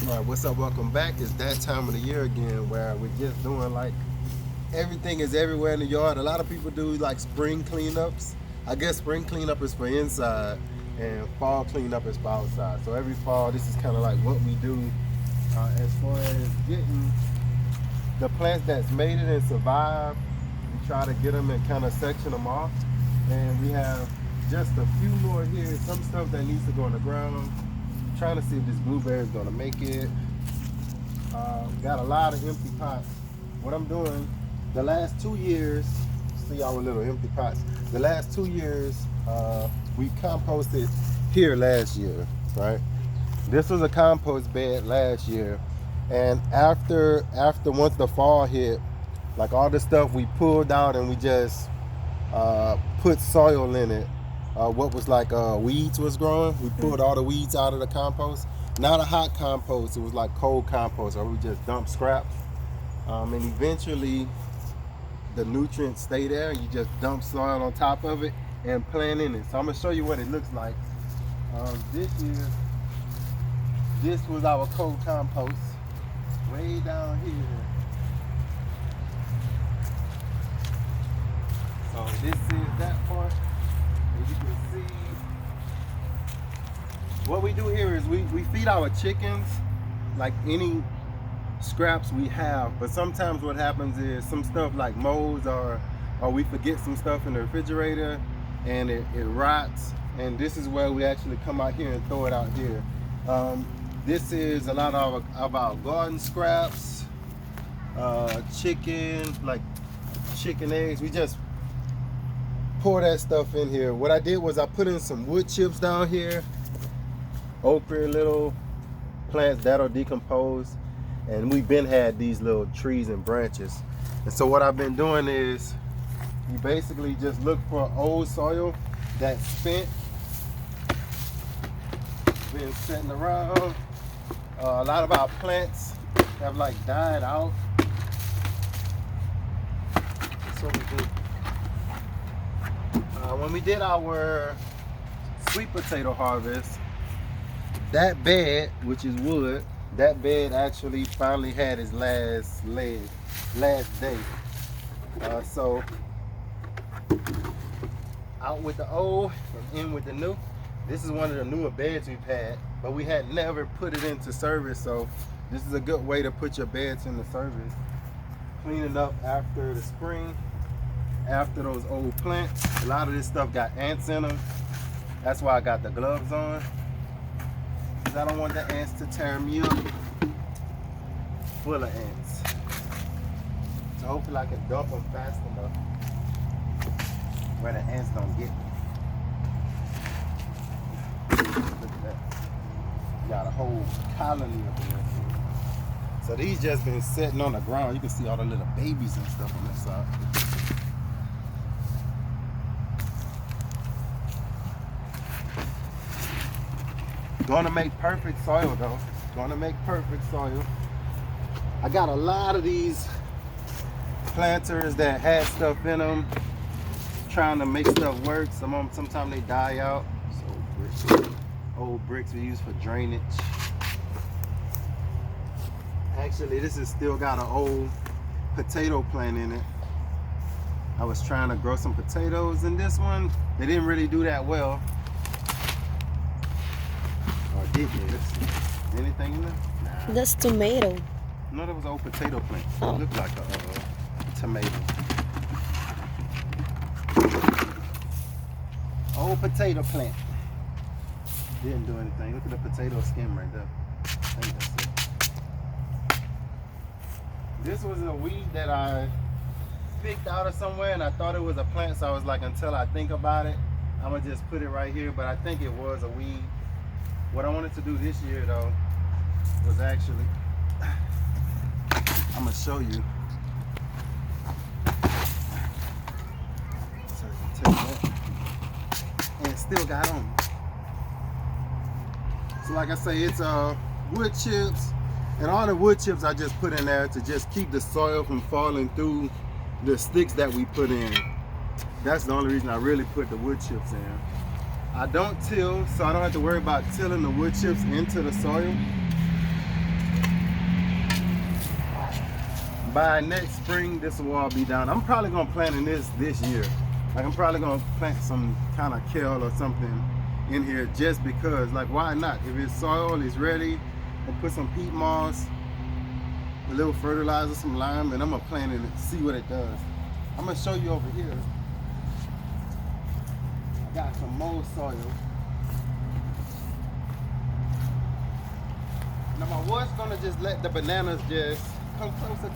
All right, what's up? Welcome back. It's that time of the year again where we're just doing like everything is everywhere in the yard. A lot of people do like spring cleanups. I guess spring cleanup is for inside and fall cleanup is for outside. So every fall, this is kind of like what we do as far as getting the plants that's made it and survived. We try to get them and kind of section them off. And we have just a few more here. Some stuff that needs to go on the ground. Trying to see if this blueberry is going to make it. Got a lot of empty pots. What I'm doing, the last 2 years, see our little empty pots. The last 2 years, we composted here last year, right? This was a compost bed last year, and after once the fall hit, like all the stuff we pulled out and we just put soil in it. What was like weeds was growing. We pulled all the weeds out of the compost. Not a hot compost, it was like cold compost, or we just dump scraps. And eventually the nutrients stay there and you just dump soil on top of it and plant in it. So I'm gonna show you what it looks like. This year, this was our cold compost way down here. So this is that part. As you can see, what we do here is we feed our chickens like any scraps we have, but sometimes what happens is some stuff like molds or we forget some stuff in the refrigerator and it rots, and this is where we actually come out here and throw it out here. This is a lot of our garden scraps, chicken, like chicken eggs. We just pour that stuff in here. What I did was I put in some wood chips down here, okra, little plants that'll decompose, and we've been had these little trees and branches. And so what I've been doing is you basically just look for old soil that's spent, been sitting around. A lot of our plants have like died out. That's what we do. When we did our sweet potato harvest, that bed, which is wood, that bed actually finally had its last day. So out with the old and in with the new. This is one of the newer beds we've had, but we had never put it into service. So this is a good way to put your beds into service. Cleaning up after the spring. After those old plants, a lot of this stuff got ants in them. That's why I got the gloves on, because I don't want the ants to tear me up. Full of ants. So hopefully I can dump them fast enough where the ants don't get me. Look at that. Got a whole colony up in there. So these just been sitting on the ground. You can see all the little babies and stuff on that side. Gonna make perfect soil though. Gonna make perfect soil. I got a lot of these planters that had stuff in them, trying to make stuff work. Some of them, sometimes they die out. So old bricks we use for drainage. Actually, this is still got an old potato plant in it. I was trying to grow some potatoes in this one. They didn't really do that well. Did this. Anything in there? Nah. That's tomato. No, that was an old potato plant. Oh. It looked like a tomato. Old potato plant. Didn't do anything. Look at the potato skin right there. I think that's it. This was a weed that I picked out of somewhere, and I thought it was a plant, so I was like, until I think about it, I'm gonna just put it right here, but I think it was a weed. What I wanted to do this year though was actually, I'm gonna show you. So I can take that. And it still got on. So like I say, it's wood chips, and all the wood chips I just put in there to just keep the soil from falling through the sticks that we put in. That's the only reason I really put the wood chips in. I don't till, so I don't have to worry about tilling the wood chips into the soil. by next spring, this will all be down. I'm probably gonna plant in this year. Like, I'm probably gonna plant some kind of kale or something in here just because, like, why not? If it's soil is ready, I'll put some peat moss, a little fertilizer, some lime, and I'm gonna plant it and see what it does. I'm gonna show you over here. I got some mold soil. Now I was gonna just let the bananas just come closer.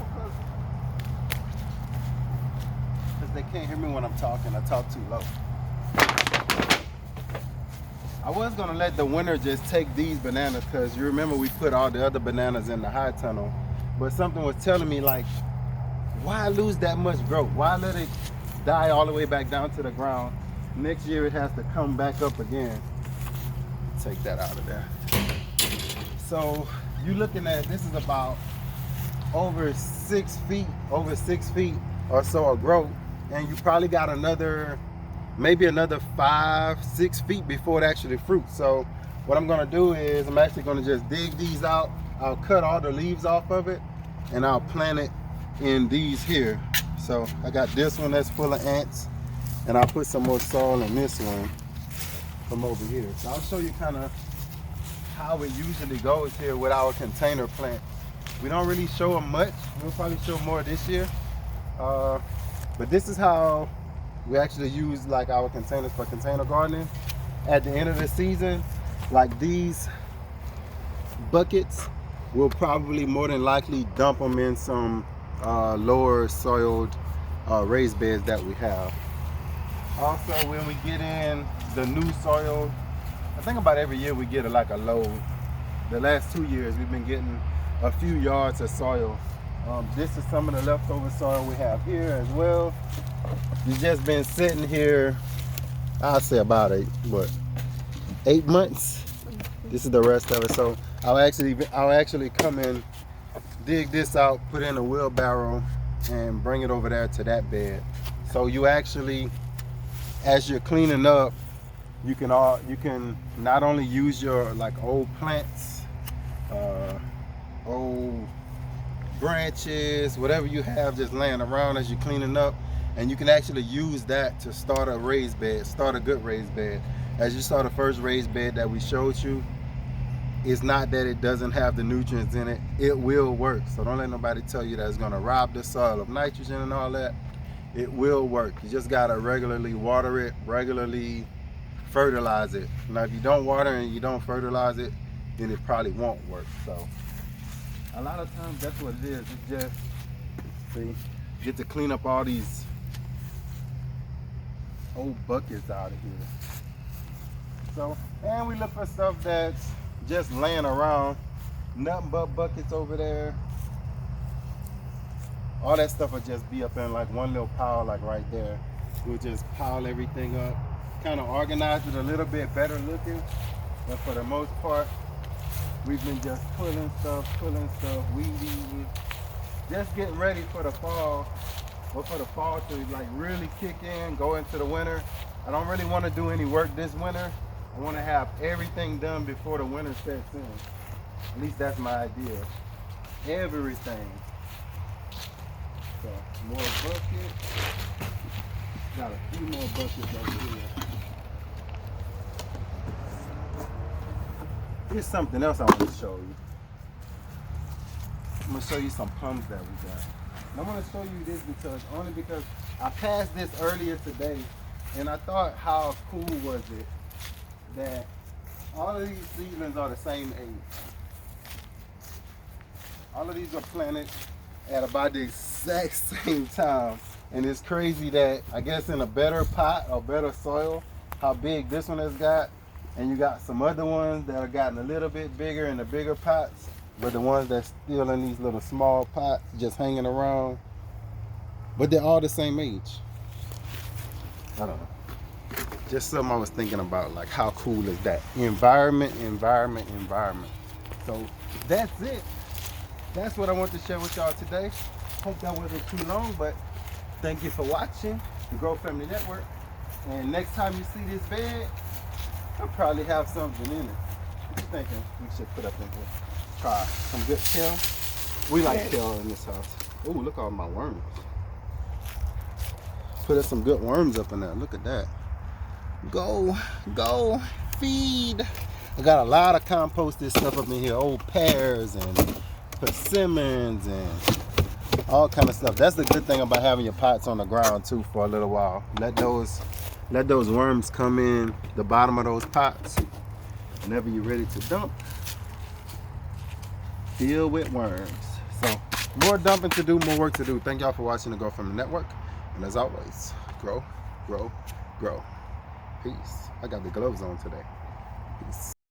Because they can't hear me when I'm talking. I talk too low. I was gonna let the winter just take these bananas because you remember we put all the other bananas in the high tunnel. But something was telling me, like, why lose that much growth? Why let it die all the way back down to the ground? Next year it has to come back up again. Take that out of there. So you're looking at, this is about over 6 feet or so of growth, and you probably got another, maybe another 5-6 feet before it actually fruits. So what I'm gonna do is I'm actually gonna just dig these out. I'll cut all the leaves off of it and I'll plant it in these here. So I got this one that's full of ants, and I'll put some more soil in this one from over here. So I'll show you kind of how it usually goes here with our container plant. We don't really show them much. We'll probably show more this year. But this is how we actually use like our containers for container gardening. At the end of the season, like these buckets, we'll probably more than likely dump them in some lower soiled raised beds that we have. Also, when we get in the new soil, I think about every year we get like a load. The last 2 years we've been getting a few yards of soil. This is some of the leftover soil we have here as well. It's just been sitting here, I'll say about 8 months. This is the rest of it. So I'll actually come and dig this out, put it in a wheelbarrow, and bring it over there to that bed. So you actually, as you're cleaning up, you can not only use your like old plants, old branches, whatever you have just laying around as you're cleaning up, and you can actually use that to start a raised bed, start a good raised bed. As you saw the first raised bed that we showed you, it's not that it doesn't have the nutrients in it. It will work. So don't let nobody tell you that it's gonna rob the soil of nitrogen and all that. It will work. You just gotta regularly water it, regularly fertilize it. Now if you don't water and you don't fertilize it, then it probably won't work. So a lot of times that's what it is. It's just, see, you get to clean up all these old buckets out of here. So, and we look for stuff that's just laying around. Nothing but buckets over there. All that stuff will just be up in like one little pile, like right there. We'll just pile everything up, kind of organize it a little bit better looking. But for the most part, we've been just pulling stuff, weeding, just getting ready for the fall, or for the fall to like really kick in, go into the winter. I don't really want to do any work this winter. I want to have everything done before the winter sets in. At least that's my idea. Everything. So more buckets. Got a few more buckets over here. Here's something else I want to show you. I'm going to show you some plums that we got. And I'm going to show you this only because I passed this earlier today, and I thought how cool was it that all of these seedlings are the same age. All of these are planted at about the exact same time. And it's crazy that, I guess in a better pot or better soil, how big this one has got. And you got some other ones that are gotten a little bit bigger in the bigger pots, but the ones that's still in these little small pots just hanging around. But they're all the same age. I don't know. Just something I was thinking about, like how cool is that? Environment. So that's it. That's what I want to share with y'all today. Hope that wasn't too long, but thank you for watching the Grow Family Network. And next time you see this bed, I'll probably have something in it. What you thinking we should put up in here? Try some good kale. We like kale in this house. Oh, look at all my worms. Put some good worms up in there. Look at that. Go, feed. I got a lot of composted stuff up in here. Old pears and persimmons and all kind of stuff. That's the good thing about having your pots on the ground too for a little while. Let those worms come in the bottom of those pots. Whenever you're ready to dump, fill with worms. So more dumping to do, more work to do. Thank y'all for watching the Grow From The Network. And as always, grow, grow, grow. Peace. I got the gloves on today. Peace.